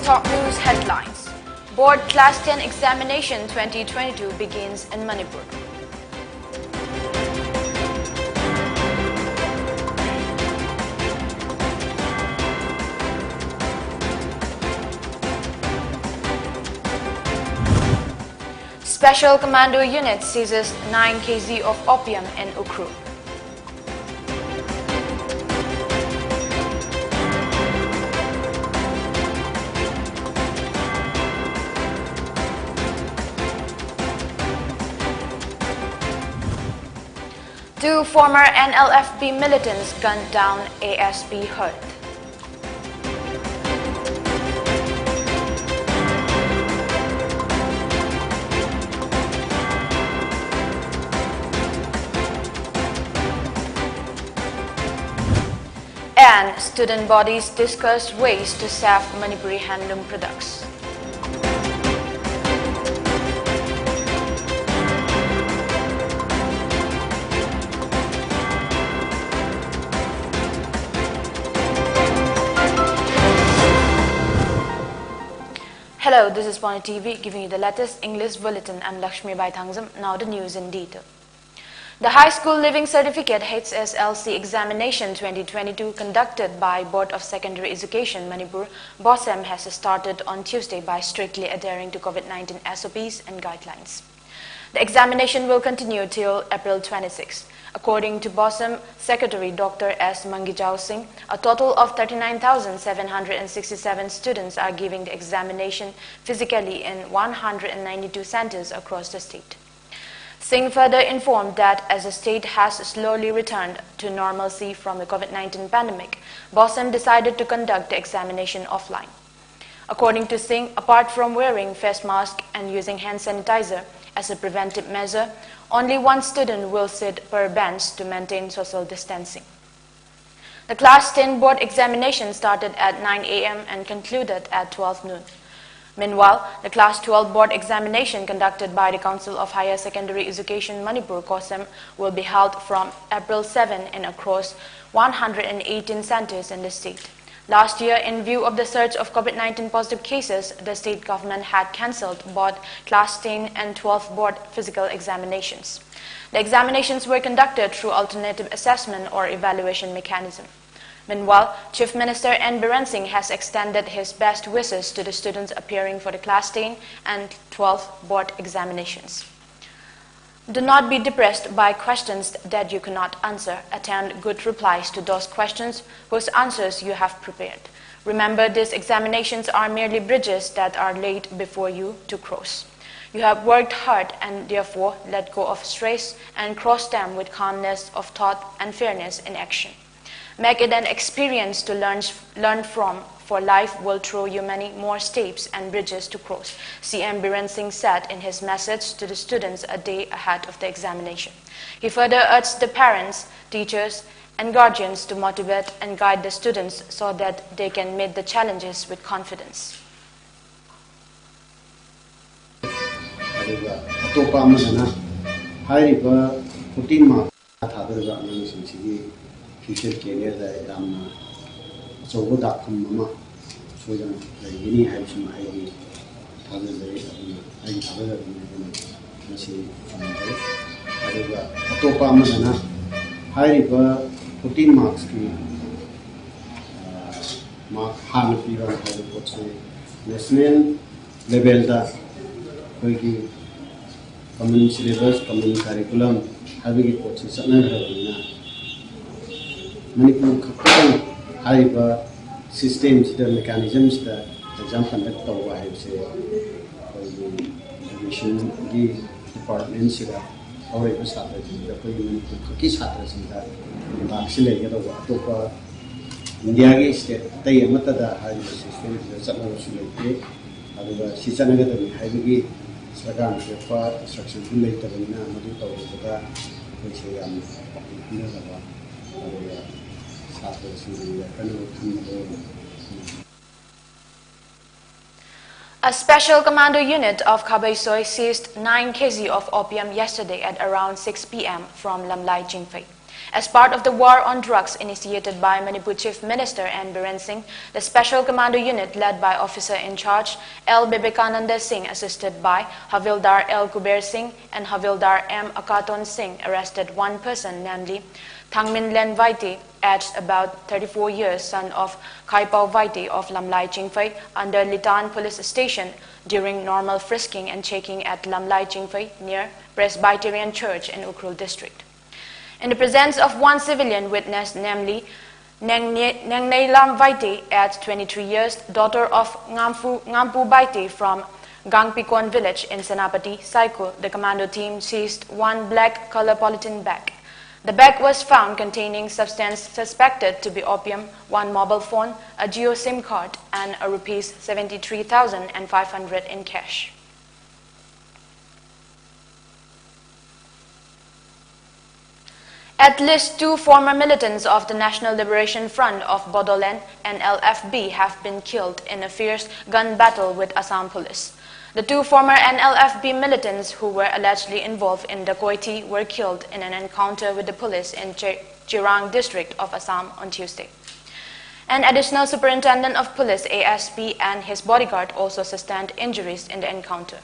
top news headlines. Board Class 10 Examination 2022 begins in Manipur. Special Commando Unit seizes 9 kg of opium in Ukhrul. Two former NLFP militants gunned down ASP hurt. And student bodies discuss ways to save Manipuri handloom products. Hello, this is Pony TV giving you the latest English bulletin. I'm LAKSMIBAI. Now the news in detail. The High School Living Certificate HSLC Examination 2022 conducted by Board of Secondary Education Manipur BOSEM has started on Tuesday by strictly adhering to COVID-19 SOPs and guidelines. The examination will continue till April 26. According to BOSEM Secretary Dr. S. Mangijao Singh, a total of 39,767 students are giving the examination physically in 192 centers across the state. Singh further informed that as the state has slowly returned to normalcy from the COVID-19 pandemic, BOSEM decided to conduct the examination offline. According to Singh, apart from wearing face mask and using hand sanitizer as a preventive measure, only one student will sit per bench to maintain social distancing. The Class 10 board examination started at 9 a.m. and concluded at 12 noon. Meanwhile, the Class 12 board examination conducted by the Council of Higher Secondary Education Manipur COSEM will be held from April 7 and across 118 centers in the state. Last year, in view of the surge of COVID-19 positive cases, the state government had cancelled both Class 10 and 12 board physical examinations. The examinations were conducted through alternative assessment or evaluation mechanism. Meanwhile, Chief Minister N. Biren Singh has extended his best wishes to the students appearing for the Class 10 and 12 board examinations. Do not be depressed by questions that you cannot answer. Attempt good replies to those questions whose answers you have prepared. Remember, these examinations are merely bridges that are laid before you to cross. You have worked hard and therefore let go of stress and cross them with calmness of thought and fairness in action. Make it an experience to learn from, for life will throw you many more steps and bridges to cross, CM Biren Singh said in his message to the students a day ahead of the examination. He further urged the parents, teachers, and guardians to motivate and guide the students so that they can meet the challenges with confidence. Future career that so what that come mama so then the any have some ID other than I have a machine from there. Topa Mazana high river 14 marks mark Han Piva have what's national level that common syllabus, common curriculum, having it what's Manipur Haiba systems, the mechanisms that exam conduct over say education departments or a strategy, the Manipur Sattras in that Baxilla Topa India state, they Matada Haiba system, the Sattler other Sisanaga, Haibigi, Sagan, structure later in Maduta, which I am A special commando unit of Khabaisoi seized 9 kg of opium yesterday at around 6 p.m. from Lamlai Jingfei. As part of the war on drugs initiated by Manipur Chief Minister N. Biren Singh, the Special Commando Unit led by Officer in Charge L. Bibekananda Singh, assisted by Havildar L. Kuber Singh and Havildar M. Akaton Singh, arrested one person, namely Thangmin Len Vaiti, aged about 34 years, son of Khaipao Vaiti of Lamlai Chingfei, under Litan Police Station during normal frisking and checking at Lamlai Chingfei near Presbyterian Church in Ukhrul district. In the presence of one civilian witness, namely Nengnei Lam Vaiti, aged 23 years, daughter of Ngampu Vaiti from Gangpikon village in Senapati, Saikul, the commando team seized one black color polythene bag. The bag was found containing substance suspected to be opium, one mobile phone, a Jio SIM card, and a Rs 73,500 in cash. At least two former militants of the National Liberation Front of Bodoland and NLFB have been killed in a fierce gun battle with Assam police. The two former NLFB militants who were allegedly involved in dacoity were killed in an encounter with the police in Chirang district of Assam on Tuesday. An additional superintendent of police, ASP, and his bodyguard also sustained injuries in the encounter.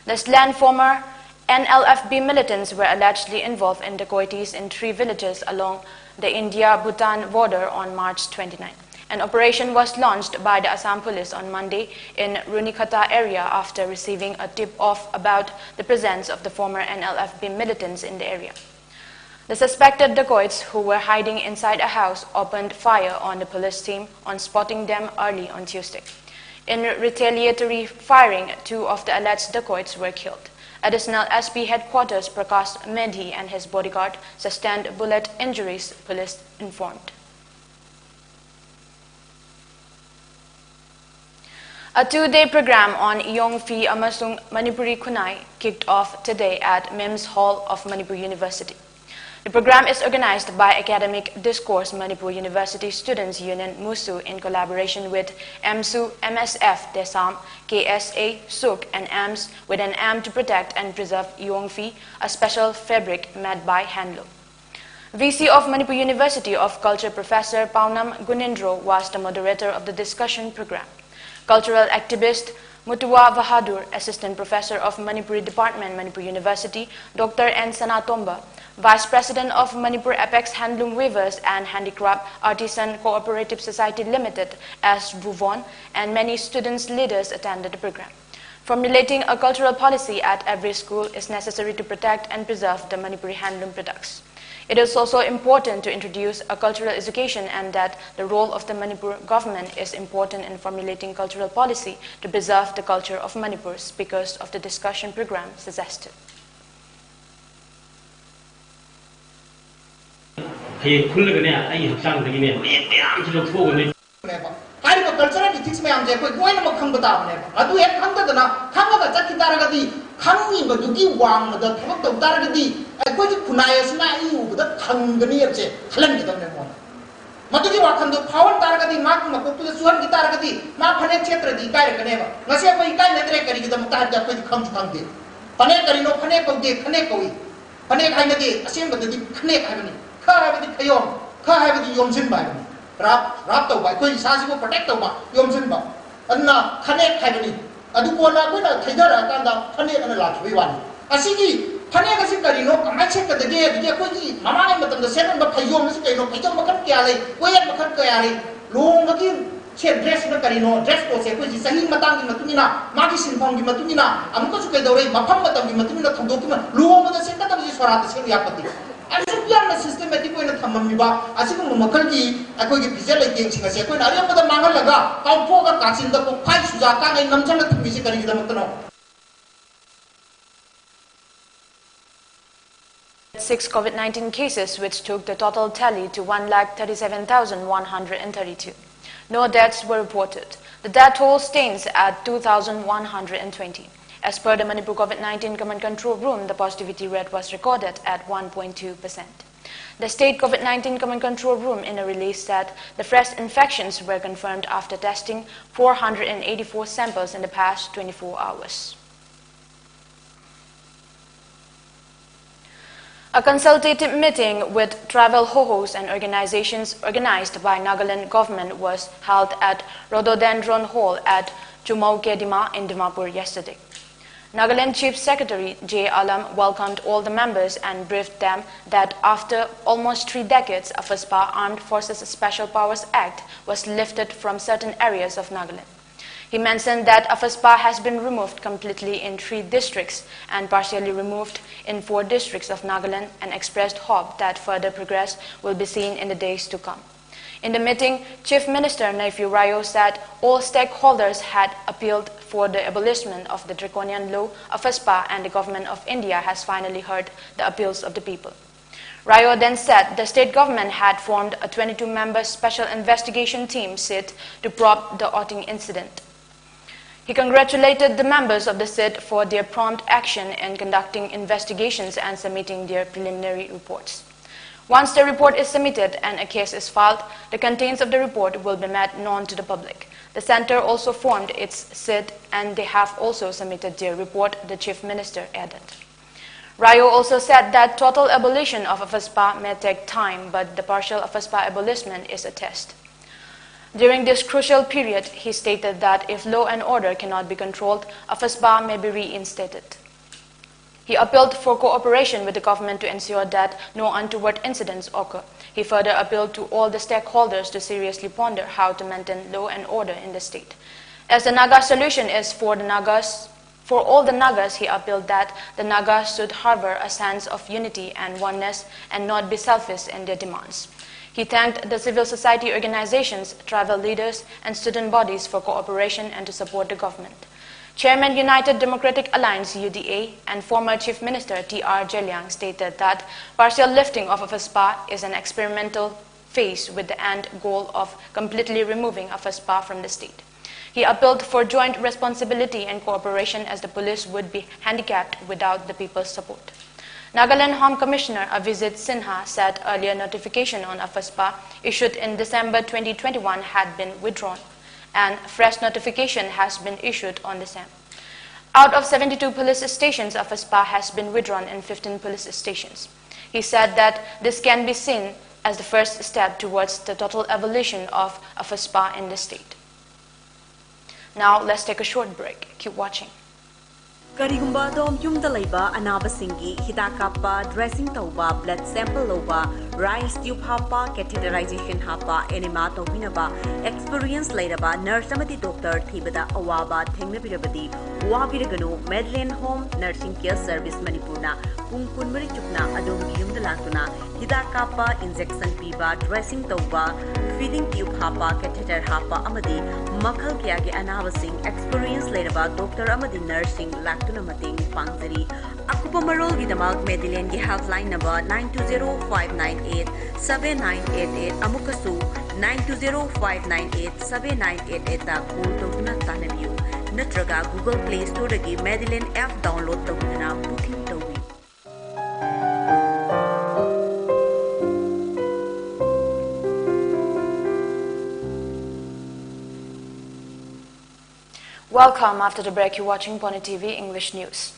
The slain former NLFB militants were allegedly involved in dacoities in 3 villages along the India-Bhutan border on March 29. An operation was launched by the Assam police on Monday in Runikata area after receiving a tip-off about the presence of the former NLFB militants in the area. The suspected dacoits, who were hiding inside a house, opened fire on the police team on spotting them early on Tuesday. In retaliatory firing, 2 of the alleged dacoits were killed. Additional SP headquarters Prakash Medhi and his bodyguard sustained bullet injuries, police informed. A 2-day program on Yongfi Amasung Manipuri Kunai kicked off today at MIMS Hall of Manipur University. The program is organized by Academic Discourse Manipur University Students Union MUSU in collaboration with MSU, MSF, Desam, KSA, SUK, and AMS with an aim to protect and preserve Yongfi, a special fabric made by handloom. VC of Manipur University of Culture Professor Paunam Gunindro was the moderator of the discussion program. Cultural activist Mutua Bahadur, Assistant Professor of Manipuri Department, Manipur University, Dr. N. Sanatomba, Vice President of Manipur Apex Handloom Weavers and Handicraft Artisan Cooperative Society Limited, S. Buvon, and many students leaders attended the program. Formulating a cultural policy at every school is necessary to protect and preserve the Manipuri handloom products. It is also important to introduce a cultural education, and that the role of the Manipur government is important in formulating cultural policy to preserve the culture of Manipur, speakers of the discussion program suggested. Cultural ethics may amjay koi koi namak khang bata bane adu ek khang da na khang ga chakki taragadi khang ni badugi wang da thok to taragadi koi ji khunai asna iu da khang gani apche khalan gi damne mo madugi wa khang do phawan taragadi mak ma ko tu suhan gi taragadi ma phane kshetra di kai kane ba ngase koi kai nadre kari gi dam ta ja koi khang khang de phane kari no phane ko de khane koi phane khai na de asem ba de khane khai bani kha ha ba di khayom kha ha ba di yom sin ba rap tau ba koi sa si ko protect tau ba yom sin ba anna khane khai bani adu ko na ko na thaidara kan da khane ana la thoi wan asigi phane ga sin kari no kamai che ka de ge ko ji mama ai matam da sen ba phayom si kai no phayom ba kan kya le koi ba kan kya le long ba ki che dress na kari no dress ko se ko ji sahi matang gi matumina ma gi sin phong gi matumina amko su kai dore mafam matam gi matumina thong do ki ma long ba da sen ka da ji swara da sen ya pati asupyan systematic ko na thamam ba asigo makal gi akoi gi pizza lai ting singa se ko na ari pa da mangal laga kaw pho ga kachin da ko phai suja ka ngai namchal na thumi si kari gi da makno 6 COVID-19 cases, which took the total tally to 137,132. No deaths were reported. The death toll stands at 2,120. As per the Manipur COVID-19 Command Control Room, the positivity rate was recorded at 1.2%. The State COVID-19 Command Control Room in a release said the fresh infections were confirmed after testing 484 samples in the past 24 hours. A consultative meeting with travel ho-hos and organizations organized by Nagaland government was held at Rhododendron Hall at Chumaukedima in Dimapur yesterday. Nagaland Chief Secretary J. Alam welcomed all the members and briefed them that after almost 3 decades, a FSPA Armed Forces Special Powers Act was lifted from certain areas of Nagaland. He mentioned that FSPA has been removed completely in 3 districts and partially removed in 4 districts of Nagaland and expressed hope that further progress will be seen in the days to come. In the meeting, Chief Minister Nephew Rayo said all stakeholders had appealed for the abolishment of the draconian law of FSPA and the government of India has finally heard the appeals of the people. Rayo then said the state government had formed a 22-member special investigation team SIT to probe the outing incident. He congratulated the members of the SIT for their prompt action in conducting investigations and submitting their preliminary reports. Once the report is submitted and a case is filed, the contents of the report will be made known to the public. The center also formed its SIT and they have also submitted their report, the Chief Minister added. Rayo also said that total abolition of FSPA may take time, but the partial FSPA abolishment is a test. During this crucial period, he stated that if law and order cannot be controlled, FSPA may be reinstated. He appealed for cooperation with the government to ensure that no untoward incidents occur. He further appealed to all the stakeholders to seriously ponder how to maintain law and order in the state. As the Naga solution is for all the Nagas, he appealed that the Nagas should harbor a sense of unity and oneness and not be selfish in their demands. He thanked the civil society organizations, tribal leaders, and student bodies for cooperation and to support the government. Chairman United Democratic Alliance UDA and former Chief Minister T.R. Jeliang stated that partial lifting of FSPA is an experimental phase with the end goal of completely removing FSPA from the state. He appealed for joint responsibility and cooperation as the police would be handicapped without the people's support. Nagaland Home Commissioner Avijit Sinha said earlier notification on FSPA issued in December 2021 had been withdrawn and fresh notification has been issued on the same. Out of 72 police stations, FSPA has been withdrawn in 15 police stations. He said that this can be seen as the first step towards the total abolition of FSPA in the state. Now let's take a short break. Keep watching. Karigumba dom yumda laiba anaba singi hidakapa dressing tauba blood sample loba rice tube hapa catheterization hapa enema tobinaba experience lairaba nurse amati doctor thibada awaba thengnabirabadi wabiraganu Medland Home Nursing Care Service Manipurna pung kunmari chukna adom yumda latuna hidakapa injection piba dressing tauba feeding tube hapa catheter hapa amadi makhal kya ge anaba sing experience lairaba doctor amadi nursing tuna mating pangzari akupa marol gidamak Medland gi helpline number 9205987988 amukasu 9205987988 ta call tawna tanabiu natraga Google Play Store gi Medland app download tawna booking tawi. Welcome. After the break, you're watching Pony TV English News.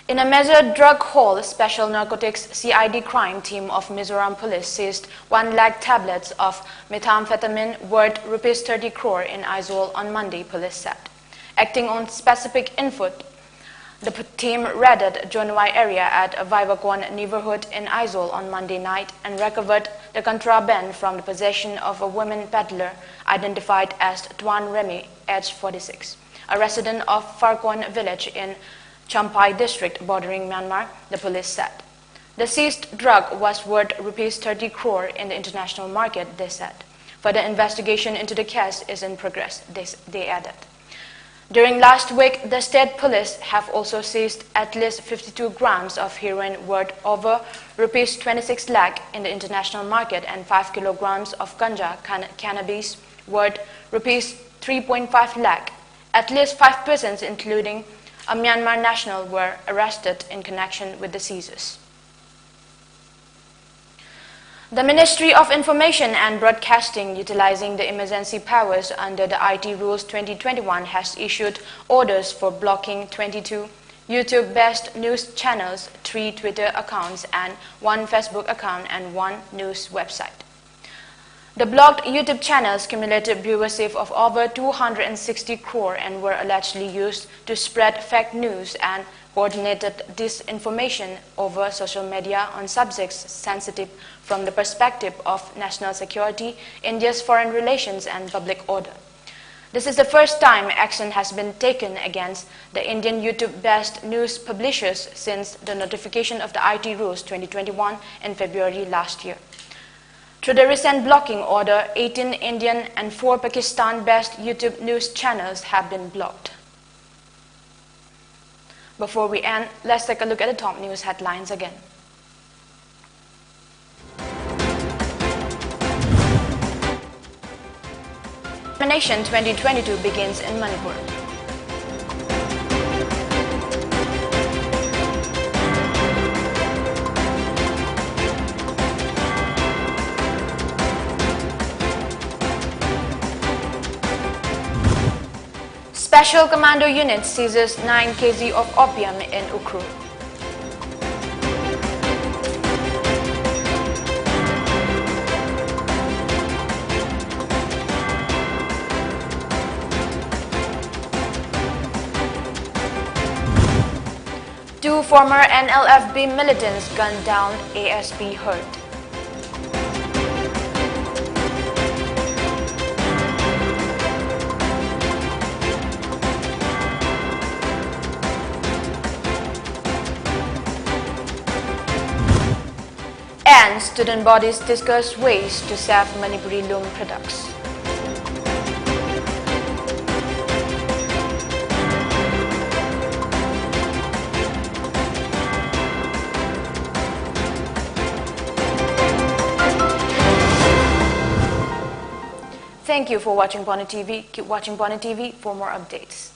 In a measured drug haul, Special Narcotics CID crime team of Mizoram Police seized 1 lakh tablets of methamphetamine worth Rs 30 crore in Aizawl on Monday, police said. Acting on specific input, the team raided Jonwai area at a Vivakon neighborhood in Aizawl on Monday night and recovered the contraband from the possession of a woman peddler identified as Tuan Remy, aged 46, a resident of Farkon village in Champai district bordering Myanmar, the police said. The seized drug was worth Rs 30 crore in the international market, they said. Further investigation into the case is in progress, they added. During last week, the state police have also seized at least 52 grams of heroin worth over Rs 26 lakh in the international market and 5 kilograms of ganja cannabis worth Rs 3.5 lakh. At least 5 persons, including a Myanmar national, were arrested in connection with the seizures. The Ministry of Information and Broadcasting, utilizing the emergency powers under the IT Rules 2021, has issued orders for blocking 22 YouTube Best News channels, 3 Twitter accounts, and 1 Facebook account and 1 news website. The blocked YouTube channels cumulative viewership of over 260 crore and were allegedly used to spread fake news and coordinated disinformation over social media on subjects sensitive from the perspective of national security, India's foreign relations, and public order. This is the first time action has been taken against the Indian YouTube-based news publishers since the notification of the IT rules 2021 in February last year. Through the recent blocking order, 18 Indian and 4 Pakistan-based YouTube news channels have been blocked. Before we end, let's take a look at the top news headlines again. Examination 2022 begins in Manipur. Special Commando Unit seizes 9 kg of opium in Ukhrul. Two former NLFB militants gunned down, ASP hurt. And student bodies discuss ways to save Manipuri loom products. Thank you for watching Pony TV. Keep watching Pony TV for more updates.